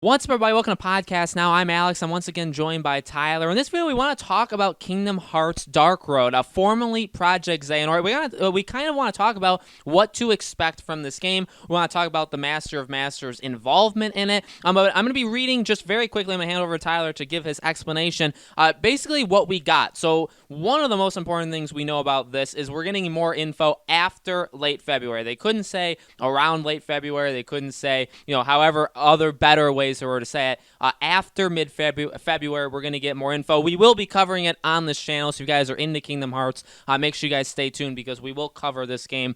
What's up, everybody? Welcome to Podcast Now. I'm Alex. I'm once again joined by Tyler. In this video, we want to talk about Kingdom Hearts Dark Road, formerly Project XEHANORT. We kind of want to talk about what to expect from this game. We want to talk about the Master of Masters' involvement in it. But I'm going to be reading just very quickly. I'm going to hand over to Tyler to give his explanation. Basically, what we got. So one of the most important things we know about this is we're getting more info after late February. They couldn't say around late February. They couldn't say, however, other better ways to say it. After mid-February, we're going to get more info. We will be covering it on this channel, so if you guys are into Kingdom Hearts, make sure you guys stay tuned because we will cover this game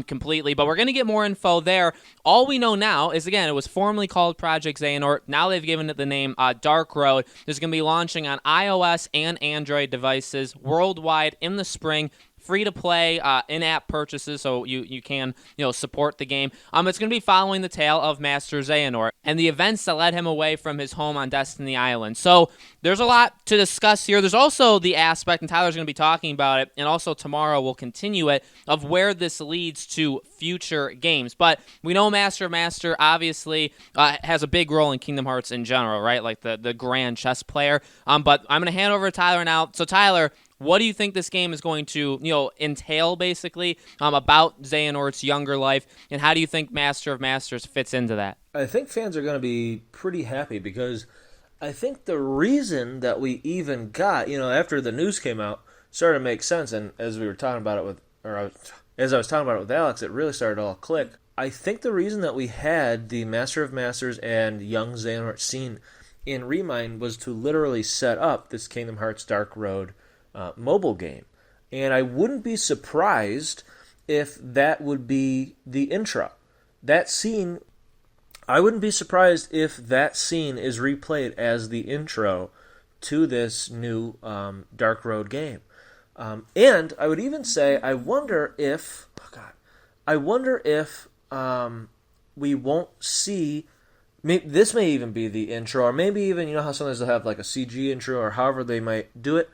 completely, but we're going to get more info there. All we know now is, again, it was formerly called Project XEHANORT. Now they've given it the name Dark Road. This is going to be launching on iOS and Android devices worldwide in the spring. Free-to-play in-app purchases, so you can support the game. It's going to be following the tale of Master XEHANORT and the events that led him away from his home on Destiny Island. So there's a lot to discuss here. There's also the aspect, and Tyler's going to be talking about it, and also tomorrow we'll continue it, of where this leads to future games. But we know Master of Master obviously has a big role in Kingdom Hearts in general, right? Like the grand chess player. But I'm going to hand over to Tyler now. So Tyler, what do you think this game is going to, entail, basically, about XEHANORT's younger life, and how do you think Master of Masters fits into that? I think fans are going to be pretty happy because I think the reason that we even got, after the news came out, started to make sense, and as we were talking about it as I was talking about it with Alex, it really started to all click. I think the reason that we had the Master of Masters and young XEHANORT scene in Remind was to literally set up this Kingdom Hearts Dark Road mobile game. And I wouldn't be surprised if that would be the intro. That scene, I wouldn't be surprised if that scene is replayed as the intro to this new Dark Road game. And I would even say, I wonder if we won't see, this may even be the intro, or maybe even, how sometimes they'll have like a CG intro, or however they might do it.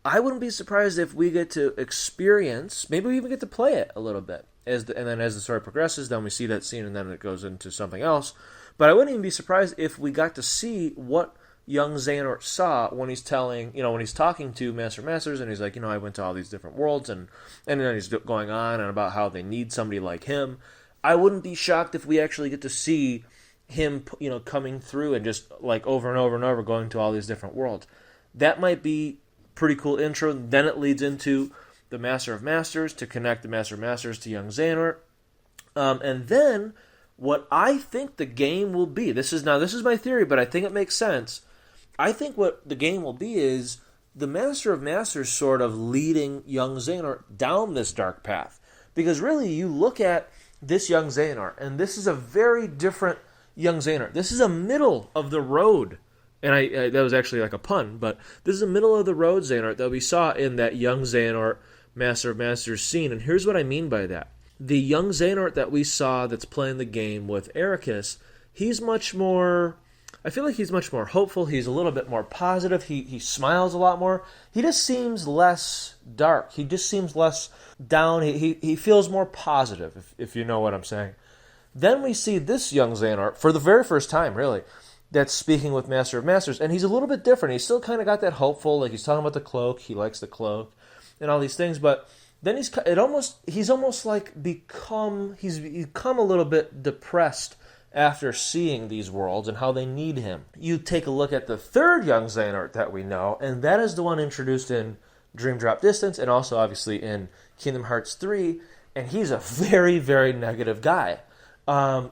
I wouldn't be surprised if we get to experience, maybe we even get to play it a little bit, and then as the story progresses, then we see that scene, and then it goes into something else. But I wouldn't even be surprised if we got to see what young XEHANORT saw when he's telling, when he's talking to Master Masters, and he's like, I went to all these different worlds, and then he's going on and about how they need somebody like him. I wouldn't be shocked if we actually get to see him, coming through and just like over and over and over going to all these different worlds. That might be pretty cool intro. Then it leads into the Master of Masters to connect the Master of Masters to young XEHANORT. And then what I think the game will be, this is my theory, but I think it makes sense. I think what the game will be is the Master of Masters sort of leading young XEHANORT down this dark path. Because really, you look at this young XEHANORT, and this is a very different young XEHANORT. This is a middle of the road. And I that was actually like a pun, but this is the middle of the road XEHANORT that we saw in that young XEHANORT Master of Masters scene. And here's what I mean by that. The young XEHANORT that we saw that's playing the game with Ericus, he's much more, I feel like he's much more hopeful. He's a little bit more positive. He smiles a lot more. He just seems less dark. He just seems less down. He feels more positive, if you know what I'm saying. Then we see this young XEHANORT for the very first time, really, that's speaking with Master of Masters, and he's a little bit different. He's still kind of got that hopeful, like he's talking about the cloak, he likes the cloak, and all these things, but then he's almost like become a little bit depressed after seeing these worlds and how they need him. You take a look at the third young XEHANORT that we know, and that is the one introduced in Dream Drop Distance, and also obviously in Kingdom Hearts 3, and he's a very, very negative guy.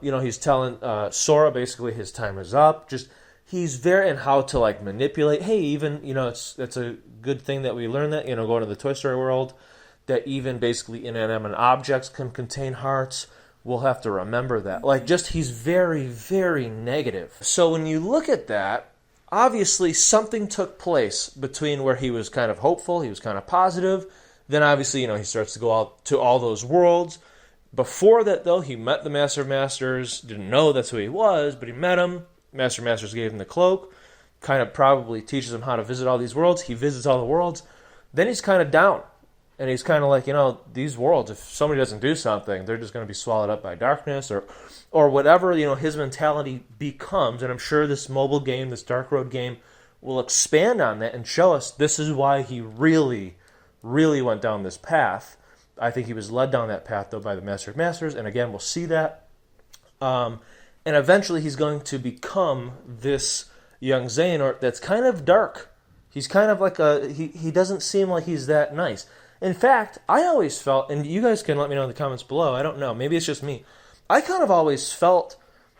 He's telling Sora basically his time is up. He's very, and how to like manipulate. Hey, even, that's a good thing that we learned that, going to the Toy Story world, that even basically inanimate objects can contain hearts. We'll have to remember that. He's very, very negative. So when you look at that, obviously something took place between where he was kind of hopeful, he was kind of positive. Then obviously, he starts to go out to all those worlds. Before that, though, he met the Master of Masters, didn't know that's who he was, but he met him. Master of Masters gave him the cloak, kind of probably teaches him how to visit all these worlds. He visits all the worlds. Then he's kind of down. And he's kind of like, you know, these worlds, if somebody doesn't do something, they're just going to be swallowed up by darkness or whatever, you know, his mentality becomes. And I'm sure this mobile game, this Dark Road game, will expand on that and show us this is why he really, really went down this path. I think he was led down that path, though, by the Master of Masters. And again, we'll see that. And eventually he's going to become this young Xehanort that's kind of dark. He's kind of like he doesn't seem like he's that nice. In fact, I always felt, and you guys can let me know in the comments below, I don't know, maybe it's just me, I kind of always felt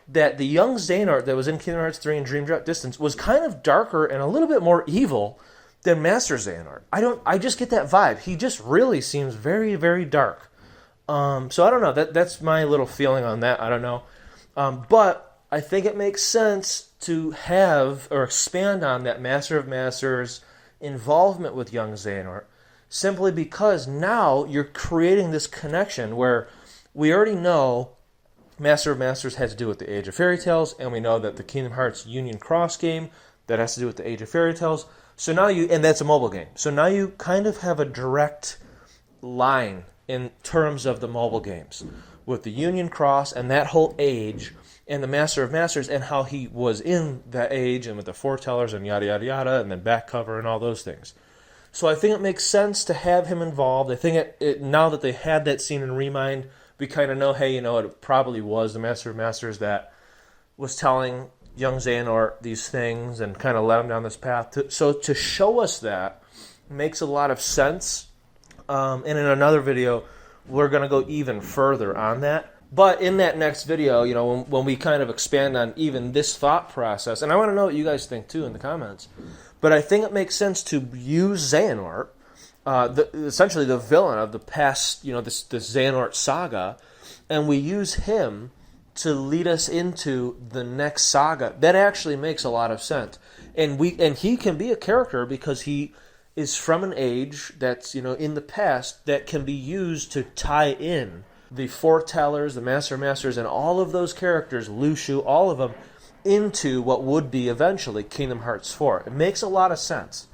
that the young Xehanort that was in Kingdom Hearts 3 and Dream Drop Distance was kind of darker and a little bit more evil than Master Xehanort. I just get that vibe. He just really seems very, very dark. So I don't know, that's my little feeling on that, I don't know. But I think it makes sense to have or expand on that Master of Masters involvement with young Xehanort, simply because now you're creating this connection where we already know Master of Masters had to do with the Age of Fairy Tales, and we know that the Kingdom Hearts Union Cross game, that has to do with the Age of Fairy Tales. So now and that's a mobile game. So now you kind of have a direct line in terms of the mobile games with the Union Cross and that whole age and the Master of Masters and how he was in that age and with the foretellers and yada, yada, yada, and then back cover and all those things. So I think it makes sense to have him involved. I think now that they had that scene in Remind, we kind of know, hey, you know, it probably was the Master of Masters that was telling young Xehanort these things and kind of led him down this path. So to show us that makes a lot of sense. And in another video, we're going to go even further on that. But in that next video, you know, when we kind of expand on even this thought process, and I want to know what you guys think too in the comments, but I think it makes sense to use Xehanort, essentially the villain of the past, you know, this Xehanort saga, and we use him to lead us into the next saga. That actually makes a lot of sense. And he can be a character because he is from an age that's, you know, in the past that can be used to tie in the foretellers, the Master of Masters, and all of those characters, Lushu, all of them, into what would be eventually Kingdom Hearts 4. It makes a lot of sense.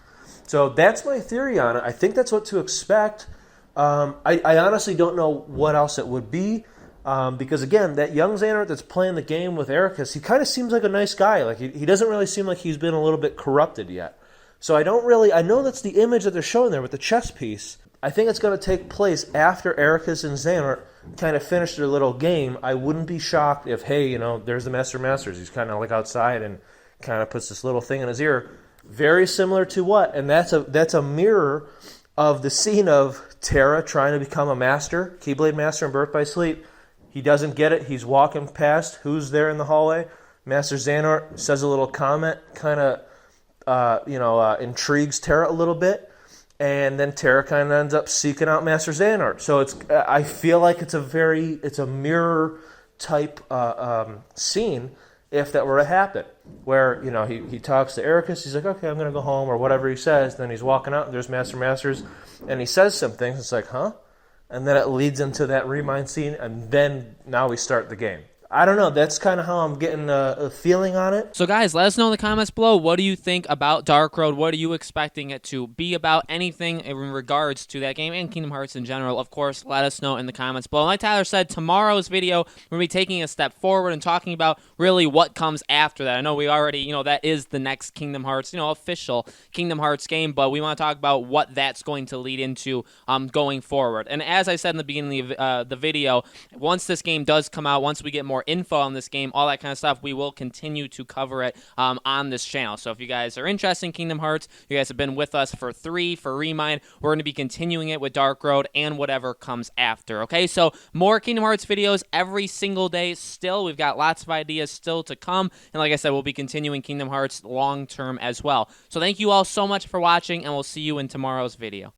So that's my theory on it. I think that's what to expect. I honestly don't know what else it would be. Because again, that young Xehanort that's playing the game with Ericus, he kind of seems like a nice guy. Like he doesn't really seem like he's been a little bit corrupted yet. So I know that's the image that they're showing there with the chess piece. I think it's going to take place after Ericus and Xehanort kind of finish their little game. I wouldn't be shocked if, hey, you know, there's the Master of Masters. He's kind of like outside and kind of puts this little thing in his ear. Very similar to what? And that's a mirror of the scene of Terra trying to become a master, Keyblade Master in Birth by Sleep. He doesn't get it. He's walking past. Who's there in the hallway? Master Xehanort says a little comment, kind of, intrigues Terra a little bit. And then Terra kind of ends up seeking out Master Xehanort. So I feel like it's a mirror type scene if that were to happen, where, you know, he talks to Ericus. He's like, okay, I'm going to go home, or whatever he says. Then he's walking out, and there's Master Masters, and he says some things. It's like, huh? And then it leads into that Remind scene, and then now we start the game. I don't know. That's kind of how I'm getting a feeling on it. So guys, let us know in the comments below. What do you think about Dark Road? What are you expecting it to be about? Anything in regards to that game and Kingdom Hearts in general, of course, let us know in the comments below. Like Tyler said, tomorrow's video, we're going to be taking a step forward and talking about really what comes after that. I know we already, you know, that is the next Kingdom Hearts, you know, official Kingdom Hearts game, but we want to talk about what that's going to lead into going forward. And as I said in the beginning of the video, once this game does come out, once we get more info on this game, all that kind of stuff, we will continue to cover it on this channel. So if you guys are interested in Kingdom Hearts, you guys have been with us for 3, for Remind, we're going to be continuing it with Dark Road and whatever comes after, okay? So more Kingdom Hearts videos every single day still. We've got lots of ideas still to come, and like I said, we'll be continuing Kingdom Hearts long term as well. So thank you all so much for watching, and we'll see you in tomorrow's video.